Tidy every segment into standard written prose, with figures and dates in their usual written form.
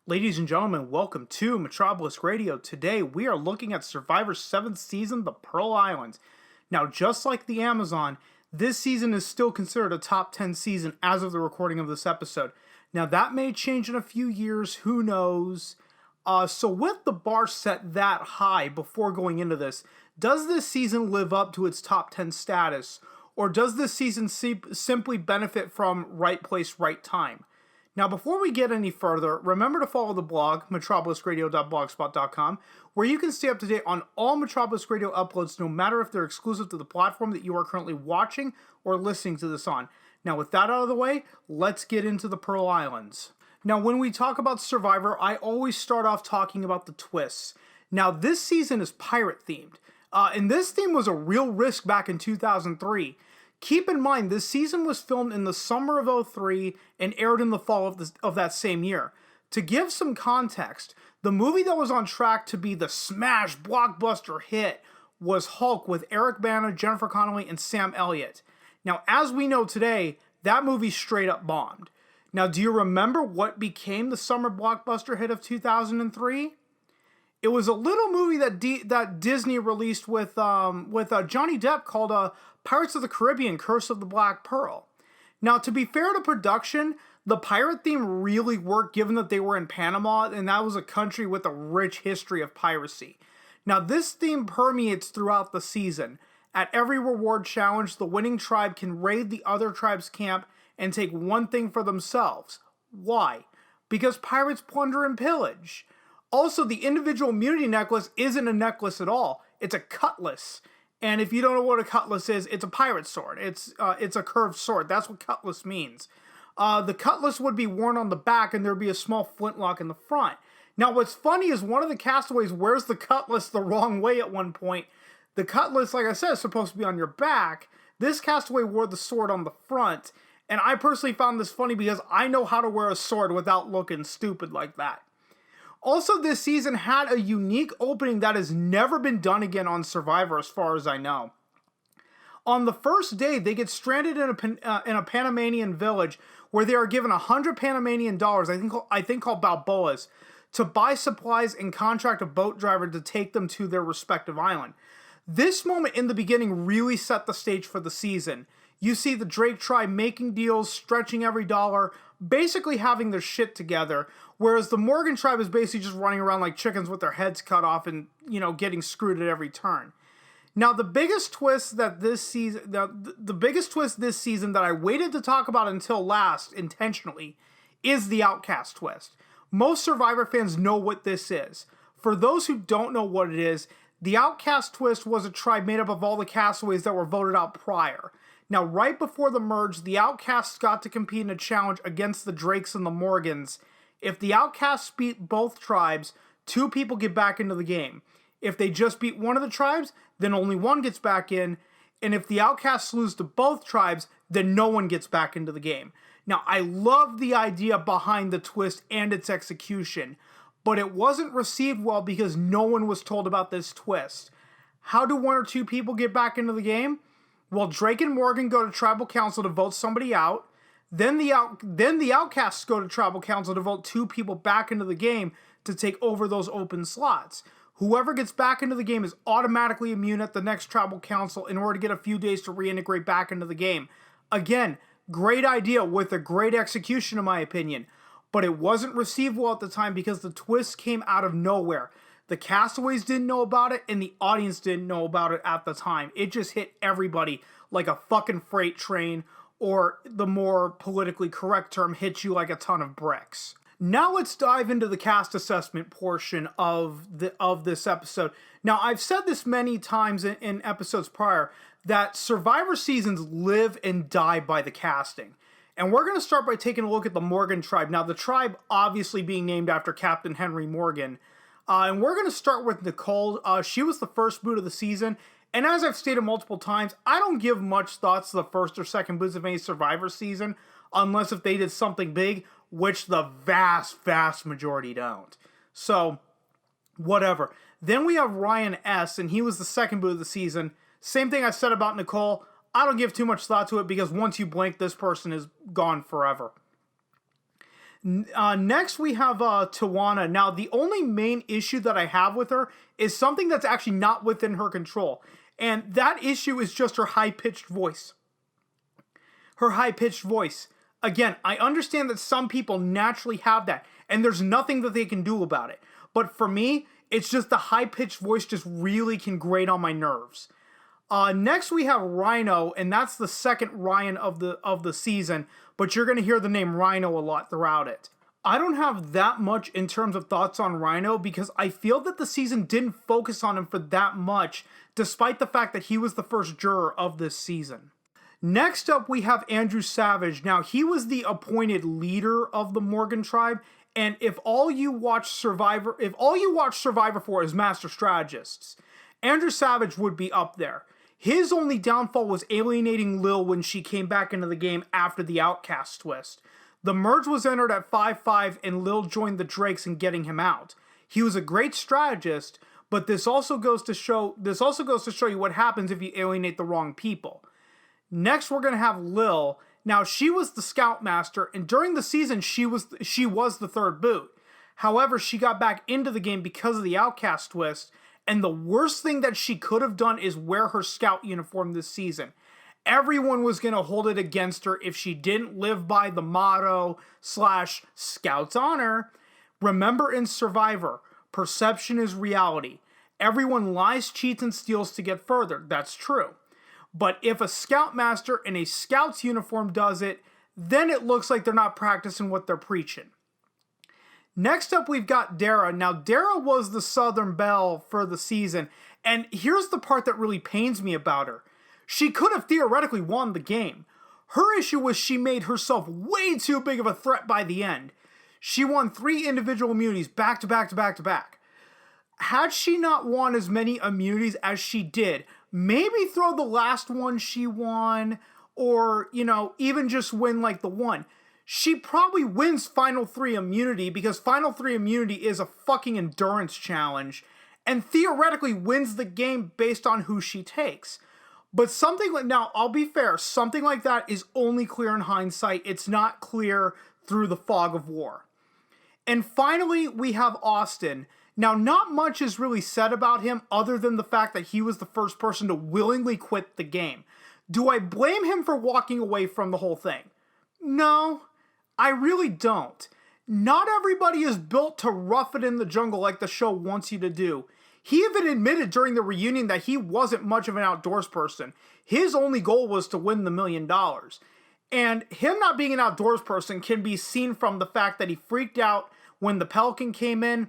Ladies and gentlemen, welcome to MetrObelisk Radio. Today we are looking at Survivor's 7th season, The Pearl Islands. Now, just like the Amazon, this season is still considered a top 10 season as of the recording of this episode. Now, that may change in a few years, who knows? So with the bar set that high before going into this, does this season live up to its top 10 status? Or does this season simply benefit from right place, right time? Now, before we get any further, remember to follow the blog, MetrObeliskRadio.blogspot.com, where you can stay up to date on all MetrObelisk Radio uploads, no matter if they're exclusive to the platform that you are currently watching or listening to this on. Now, with that out of the way, let's get into the Pearl Islands. Now, when we talk about Survivor, I always start off talking about the twists. Now, this season is pirate-themed, and this theme was a real risk back in 2003. Keep in mind, this season was filmed in the summer of 2003 and aired in the fall of that same year. To give some context, the movie that was on track to be the smash blockbuster hit was Hulk with Eric Bana, Jennifer Connelly, and Sam Elliott. Now, as we know today, that movie straight up bombed. Now, do you remember what became the summer blockbuster hit of 2003? It was a little movie that Disney released with Johnny Depp called Pirates of the Caribbean: Curse of the Black Pearl. Now, to be fair to production, the pirate theme really worked given that they were in Panama, and that was a country with a rich history of piracy. Now, this theme permeates throughout the season. At every reward challenge, the winning tribe can raid the other tribe's camp and take one thing for themselves. Why? Because pirates plunder and pillage. Also, the individual immunity necklace isn't a necklace at all. It's a cutlass. And if you don't know what a cutlass is, it's a pirate sword. It's a curved sword. That's what cutlass means. The cutlass would be worn on the back, and there'd be a small flintlock in the front. Now, what's funny is one of the castaways wears the cutlass the wrong way at one point. The cutlass, like I said, is supposed to be on your back. This castaway wore the sword on the front. And I personally found this funny because I know how to wear a sword without looking stupid like that. Also, this season had a unique opening that has never been done again on Survivor, as far as I know. On the first day, they get stranded in a Panamanian village where they are given 100 Panamanian dollars, I think called Balboas, to buy supplies and contract a boat driver to take them to their respective island. This moment in the beginning really set the stage for the season. You see the Drake tribe making deals, stretching every dollar, basically having their shit together, whereas the Morgan tribe is basically just running around like chickens with their heads cut off and, getting screwed at every turn. Now, the biggest twist this season that I waited to talk about until last intentionally is the Outcast Twist. Most Survivor fans know what this is. For those who don't know what it is, the Outcast Twist was a tribe made up of all the castaways that were voted out prior. Now, right before the merge, the Outcasts got to compete in a challenge against the Drakes and the Morgans. If the Outcasts beat both tribes, 2 people get back into the game. If they just beat one of the tribes, then only one gets back in. And if the Outcasts lose to both tribes, then no one gets back into the game. Now, I love the idea behind the twist and its execution, but it wasn't received well because no one was told about this twist. How do 1 or 2 people get back into the game? Well, Drake and Morgan go to Tribal Council to vote somebody out. Then the Outcasts go to Tribal Council to vote 2 people back into the game to take over those open slots. Whoever gets back into the game is automatically immune at the next Tribal Council in order to get a few days to reintegrate back into the game. Again, great idea with a great execution in my opinion. But it wasn't received well at the time because the twist came out of nowhere. The castaways didn't know about it, and the audience didn't know about it at the time. It just hit everybody like a fucking freight train, or the more politically correct term, hits you like a ton of bricks. Now let's dive into the cast assessment portion of this episode. Now, I've said this many times in episodes prior, that Survivor seasons live and die by the casting. And we're going to start by taking a look at the Morgan tribe. Now, the tribe obviously being named after Captain Henry Morgan. And we're going to start with Nicole. She was the first boot of the season. And as I've stated multiple times, I don't give much thoughts to the first or second boots of any Survivor season, unless if they did something big, which the vast majority don't. So, whatever. Then we have Ryan S., and he was the second boot of the season. Same thing I said about Nicole. I don't give too much thought to it because once you blink, this person is gone forever. Next, we have Tawanna. Now, the only main issue that I have with her is something that's actually not within her control. And that issue is just her high-pitched voice. Her high-pitched voice. Again, I understand that some people naturally have that, and there's nothing that they can do about it. But for me, it's just the high-pitched voice just really can grate on my nerves. Next, we have Rhino, and that's the second Ryan of the season, but you're going to hear the name Rhino a lot throughout it. I don't have that much in terms of thoughts on Rhino because I feel that the season didn't focus on him for that much, despite the fact that he was the first juror of this season. Next up, we have Andrew Savage. Now, he was the appointed leader of the Morgan tribe, and if all you watch Survivor for is master strategists, Andrew Savage would be up there. His only downfall was alienating Lil when she came back into the game after the Outcast Twist. The merge was entered at 5-5 and Lil joined the Drakes in getting him out. He was a great strategist, but this also goes to show you what happens if you alienate the wrong people. Next, we're going to have Lil. Now, she was the Scoutmaster, and during the season, she was the third boot. However, she got back into the game because of the Outcast Twist, and the worst thing that she could have done is wear her Scout uniform this season. Everyone was going to hold it against her if she didn't live by the motto / Scout's honor. Remember in Survivor, perception is reality. Everyone lies, cheats, and steals to get further. That's true. But if a Scoutmaster in a Scout's uniform does it, then it looks like they're not practicing what they're preaching. Next up, we've got Dara. Now, Dara was the Southern Belle for the season, and here's the part that really pains me about her. She could have theoretically won the game. Her issue was she made herself way too big of a threat by the end. She won 3 individual immunities back to back to back to back. Had she not won as many immunities as she did, maybe throw the last one she won, or, even just win like the one. She probably wins Final 3 immunity because Final 3 immunity is a fucking endurance challenge and theoretically wins the game based on who she takes. But now, I'll be fair, something like that is only clear in hindsight. It's not clear through the fog of war. And finally, we have Austin. Now, not much is really said about him other than the fact that he was the first person to willingly quit the game. Do I blame him for walking away from the whole thing? No, I really don't. Not everybody is built to rough it in the jungle like the show wants you to do. He even admitted during the reunion that he wasn't much of an outdoors person. His only goal was to win the $1 million. And him not being an outdoors person can be seen from the fact that he freaked out when the Pelican came in.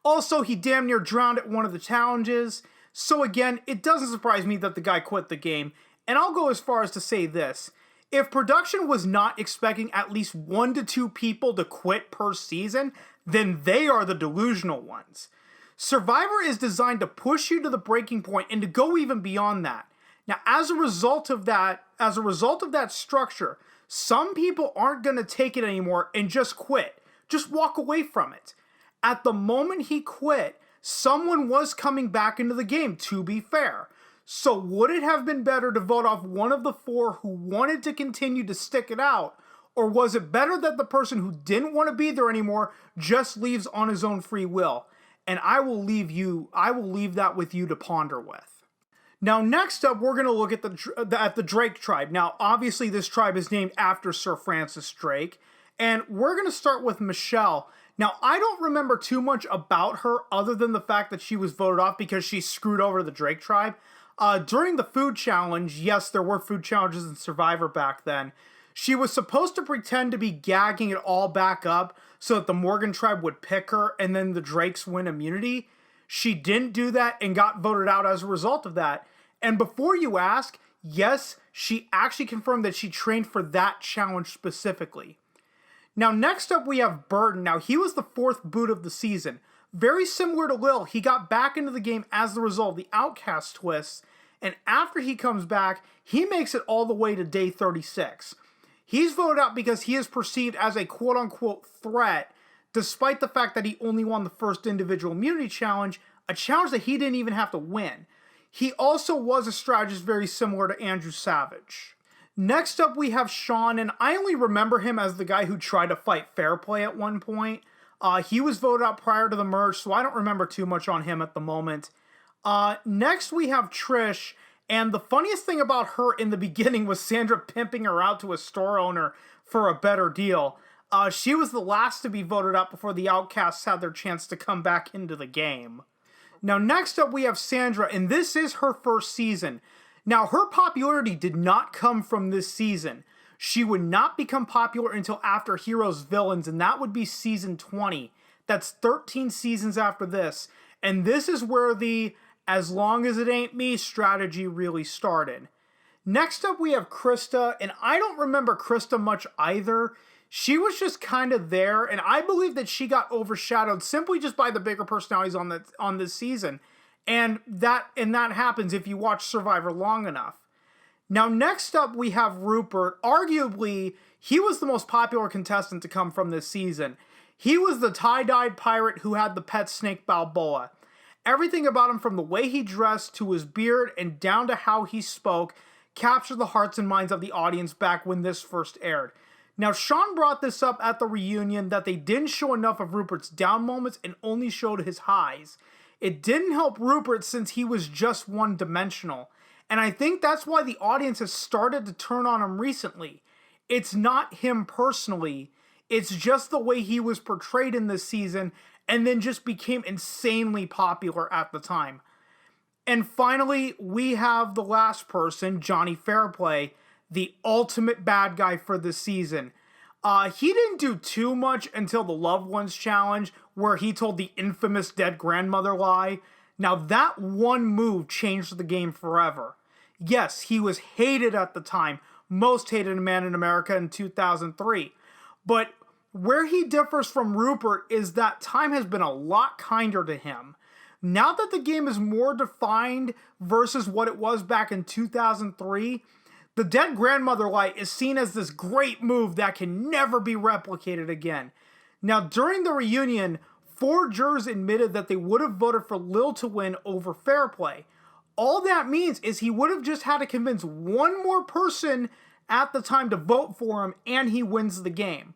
Also, he damn near drowned at one of the challenges. So again, it doesn't surprise me that the guy quit the game. And I'll go as far as to say this. If production was not expecting at least 1 to 2 people to quit per season, then they are the delusional ones. Survivor is designed to push you to the breaking point and to go even beyond that. Now, as a result of that structure, some people aren't going to take it anymore and just quit. Just walk away from it. At the moment he quit, someone was coming back into the game, to be fair. So would it have been better to vote off one of the 4 who wanted to continue to stick it out? Or was it better that the person who didn't want to be there anymore just leaves on his own free will? And I will leave that with you to ponder with. Now, next up, we're going to look at the Drake tribe. Now, obviously, this tribe is named after Sir Francis Drake. And we're going to start with Michelle. Now, I don't remember too much about her other than the fact that she was voted off because she screwed over the Drake tribe. During the food challenge, yes, there were food challenges in Survivor back then. She was supposed to pretend to be gagging it all back up so that the Morgan tribe would pick her and then the Drakes win immunity. She didn't do that and got voted out as a result of that. And before you ask, yes, she actually confirmed that she trained for that challenge specifically. Now, next up, we have Burton. Now, he was the 4th boot of the season. Very similar to Lil, he got back into the game as the result of the Outcast Twist, and after he comes back, he makes it all the way to day 36. He's voted out because he is perceived as a quote-unquote threat, despite the fact that he only won the first individual immunity challenge, a challenge that he didn't even have to win. He also was a strategist very similar to Andrew Savage. Next up, we have Sean, and I only remember him as the guy who tried to fight Fairplay at one point. He was voted out prior to the merge, so I don't remember too much on him at the moment. Next, we have Trish, and the funniest thing about her in the beginning was Sandra pimping her out to a store owner for a better deal. She was the last to be voted out before the Outcasts had their chance to come back into the game. Now, next up, we have Sandra, and this is her first season. Now, her popularity did not come from this season. She would not become popular until after Heroes Villains, and that would be season 20. That's 13 seasons after this. And this is where the "as long as it ain't me" strategy really started. Next up, we have Krista, and I don't remember Krista much either. She was just kind of there, and I believe that she got overshadowed simply just by the bigger personalities on this season. And that happens if you watch Survivor long enough. Now, next up, we have Rupert. Arguably, he was the most popular contestant to come from this season. He was the tie-dyed pirate who had the pet snake Balboa. Everything about him, from the way he dressed to his beard and down to how he spoke, captured the hearts and minds of the audience back when this first aired. Now, Sean brought this up at the reunion that they didn't show enough of Rupert's down moments and only showed his highs. It didn't help Rupert since he was just one-dimensional. And I think that's why the audience has started to turn on him recently. It's not him personally. It's just the way he was portrayed in this season and then just became insanely popular at the time. And finally, we have the last person, Jonny Fairplay, the ultimate bad guy for this season. He didn't do too much until the Loved Ones challenge, where he told the infamous dead grandmother lie. Now, that one move changed the game forever. Yes, he was hated at the time, most hated man in America in 2003. But where he differs from Rupert is that time has been a lot kinder to him. Now that the game is more defined versus what it was back in 2003, the dead grandmother lie is seen as this great move that can never be replicated again. Now, during the reunion, 4 jurors admitted that they would have voted for Lil to win over Fairplay. All that means is he would have just had to convince one more person at the time to vote for him, and he wins the game.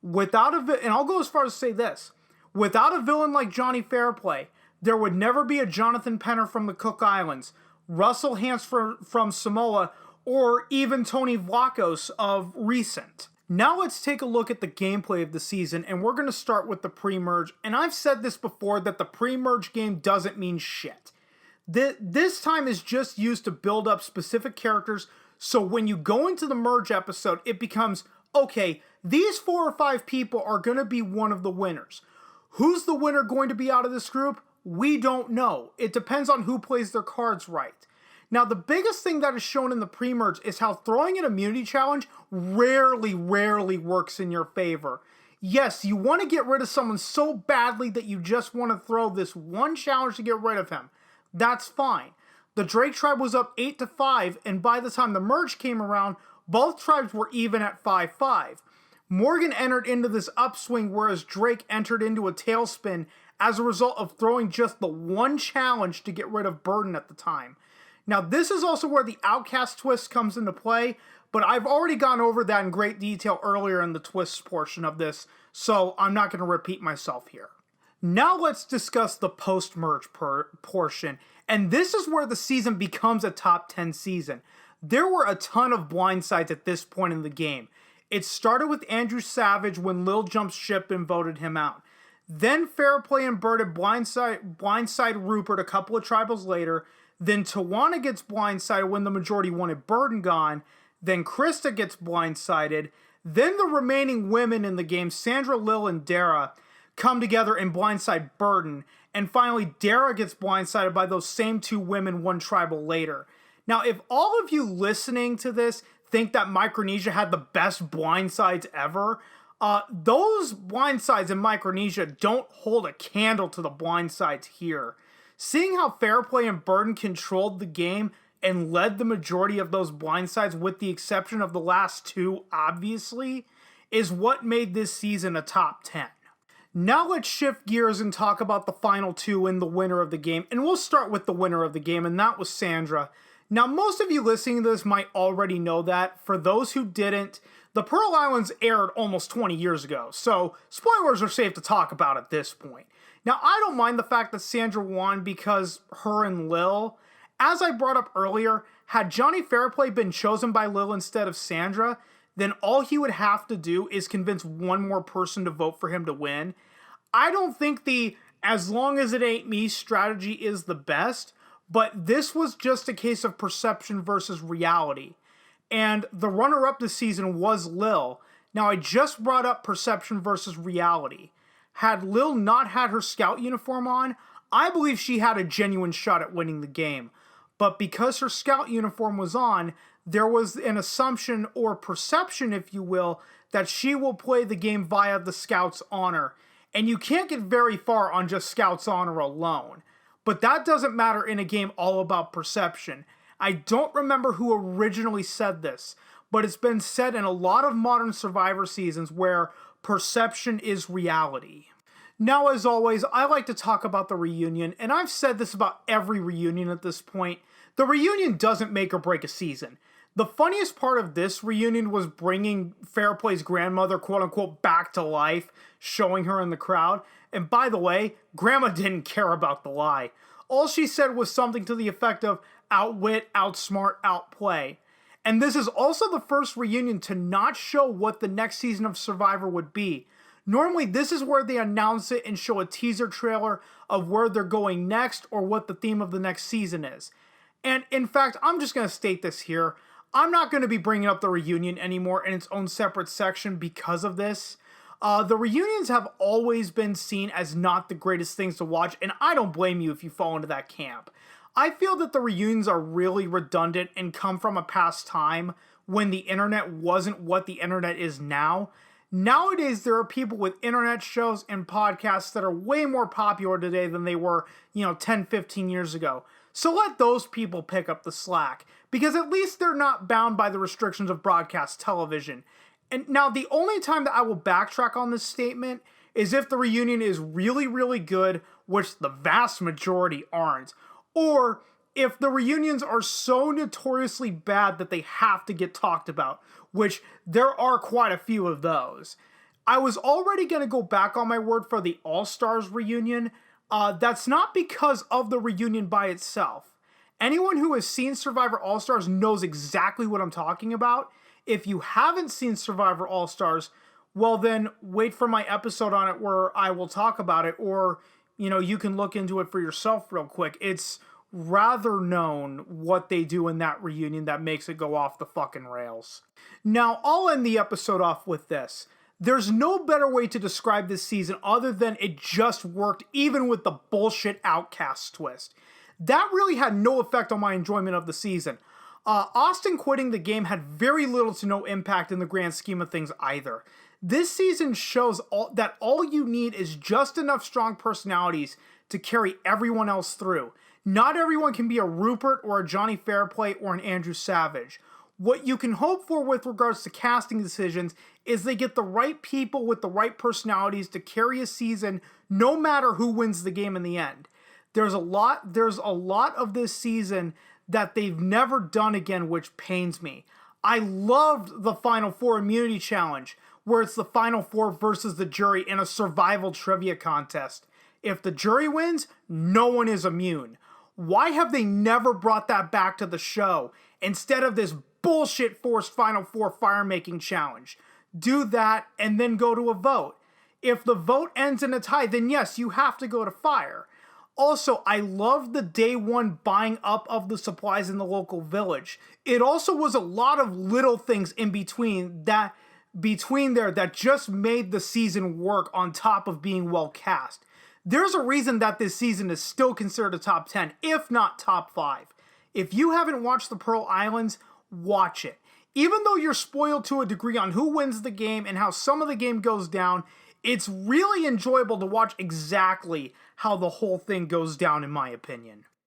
And I'll go as far as to say this: without a villain like Jonny Fairplay, there would never be a Jonathan Penner from the Cook Islands, Russell Hantz from Samoa, or even Tony Vlachos of recent. Now let's take a look at the gameplay of the season, and we're going to start with the pre-merge. And I've said this before, that the pre-merge game doesn't mean shit. This time is just used to build up specific characters, so when you go into the merge episode, it becomes, okay, these 4 or 5 people are going to be one of the winners. Who's the winner going to be out of this group? We don't know. It depends on who plays their cards right. Now, the biggest thing that is shown in the pre-merge is how throwing an immunity challenge rarely works in your favor. Yes, you want to get rid of someone so badly that you just want to throw this one challenge to get rid of him. That's fine. The Drake tribe was up 8-5, and by the time the merge came around, both tribes were even at 5-5. Morgan entered into this upswing, whereas Drake entered into a tailspin as a result of throwing just the one challenge to get rid of Burton at the time. Now, this is also where the Outcast Twist comes into play, but I've already gone over that in great detail earlier in the twists portion of this, so I'm not going to repeat myself here. Now let's discuss the post-merge portion, and this is where the season becomes a top 10 season. There were a ton of blindsides at this point in the game. It started with Andrew Savage when Lil jumped ship and voted him out. Then Fairplay and Burton blindside Rupert a couple of tribals later. Then Tawanna gets blindsided when the majority wanted Burton gone. Then Krista gets blindsided. Then the remaining women in the game, Sandra, Lil, and Dara, come together and blindside Burton. And finally, Dara gets blindsided by those same 2 women one tribal later. Now, if all of you listening to this think that Micronesia had the best blindsides ever, those blindsides in Micronesia don't hold a candle to the blindsides here. Seeing how Fairplay and Burton controlled the game and led the majority of those blindsides, with the exception of the last 2, obviously, is what made this season a top 10. Now let's shift gears and talk about the final 2 and the winner of the game. And we'll start with the winner of the game, and that was Sandra. Now, most of you listening to this might already know that. For those who didn't, the Pearl Islands aired almost 20 years ago, so spoilers are safe to talk about at this point. Now, I don't mind the fact that Sandra won because her and Lil, as I brought up earlier, had Jonny Fairplay been chosen by Lil instead of Sandra, then all he would have to do is convince one more person to vote for him to win. I don't think the "as long as it ain't me" strategy is the best, but this was just a case of perception versus reality. And the runner-up this season was Lil. Now, I just brought up perception versus reality. Had Lil not had her scout uniform on, I believe she had a genuine shot at winning the game. But because her scout uniform was on, there was an assumption or perception, if you will, that she will play the game via the scout's honor. And you can't get very far on just scout's honor alone. But that doesn't matter in a game all about perception. I don't remember who originally said this, but it's been said in a lot of modern Survivor seasons where perception is reality. Now, as always, I like to talk about the reunion, and I've said this about every reunion at this point. The reunion doesn't make or break a season. The funniest part of this reunion was bringing Fairplay's grandmother, quote-unquote, back to life, showing her in the crowd. And by the way, Grandma didn't care about the lie. All she said was something to the effect of outwit, outsmart, outplay. And this is also the first reunion to not show what the next season of Survivor would be. Normally, this is where they announce it and show a teaser trailer of where they're going next or what the theme of the next season is. And in fact, I'm just going to state this here. I'm not going to be bringing up the reunion anymore in its own separate section because of this. The reunions have always been seen as not the greatest things to watch, and I don't blame you if you fall into that camp. I feel that the reunions are really redundant and come from a past time when the internet wasn't what the internet is now. Nowadays, there are people with internet shows and podcasts that are way more popular today than they were, 10, 15 years ago. So let those people pick up the slack, because at least they're not bound by the restrictions of broadcast television. And now, the only time that I will backtrack on this statement is if the reunion is really, really good, which the vast majority aren't. Or if the reunions are so notoriously bad that they have to get talked about, which there are quite a few of those. I was already going to go back on my word for the All-Stars reunion. That's not because of the reunion by itself. Anyone who has seen Survivor All-Stars knows exactly what I'm talking about. If you haven't seen Survivor All-Stars, well then wait for my episode on it where I will talk about it, or you can look into it for yourself real quick. It's rather known what they do in that reunion that makes it go off the fucking rails. Now, I'll end the episode off with this. There's no better way to describe this season other than it just worked even with the bullshit Outcast Twist. That really had no effect on my enjoyment of the season. Austin quitting the game had very little to no impact in the grand scheme of things either. This season shows that all you need is just enough strong personalities to carry everyone else through. Not everyone can be a Rupert or a Jonny Fairplay or an Andrew Savage. What you can hope for with regards to casting decisions is they get the right people with the right personalities to carry a season no matter who wins the game in the end. There's a lot of this season that they've never done again, which pains me. I loved the Final Four Immunity Challenge, where it's the Final Four versus the jury in a survival trivia contest. If the jury wins, no one is immune. Why have they never brought that back to the show instead of this bullshit forced Final Four fire-making challenge? Do that and then go to a vote. If the vote ends in a tie, then yes, you have to go to fire. Also, I love the day one buying up of the supplies in the local village. It also was a lot of little things in between there that just made the season work on top of being well cast. There's a reason that this season is still considered a top 10, if not top 5. If you haven't watched the Pearl Islands, watch it. Even though you're spoiled to a degree on who wins the game and how some of the game goes down, it's really enjoyable to watch exactly how the whole thing goes down, in my opinion.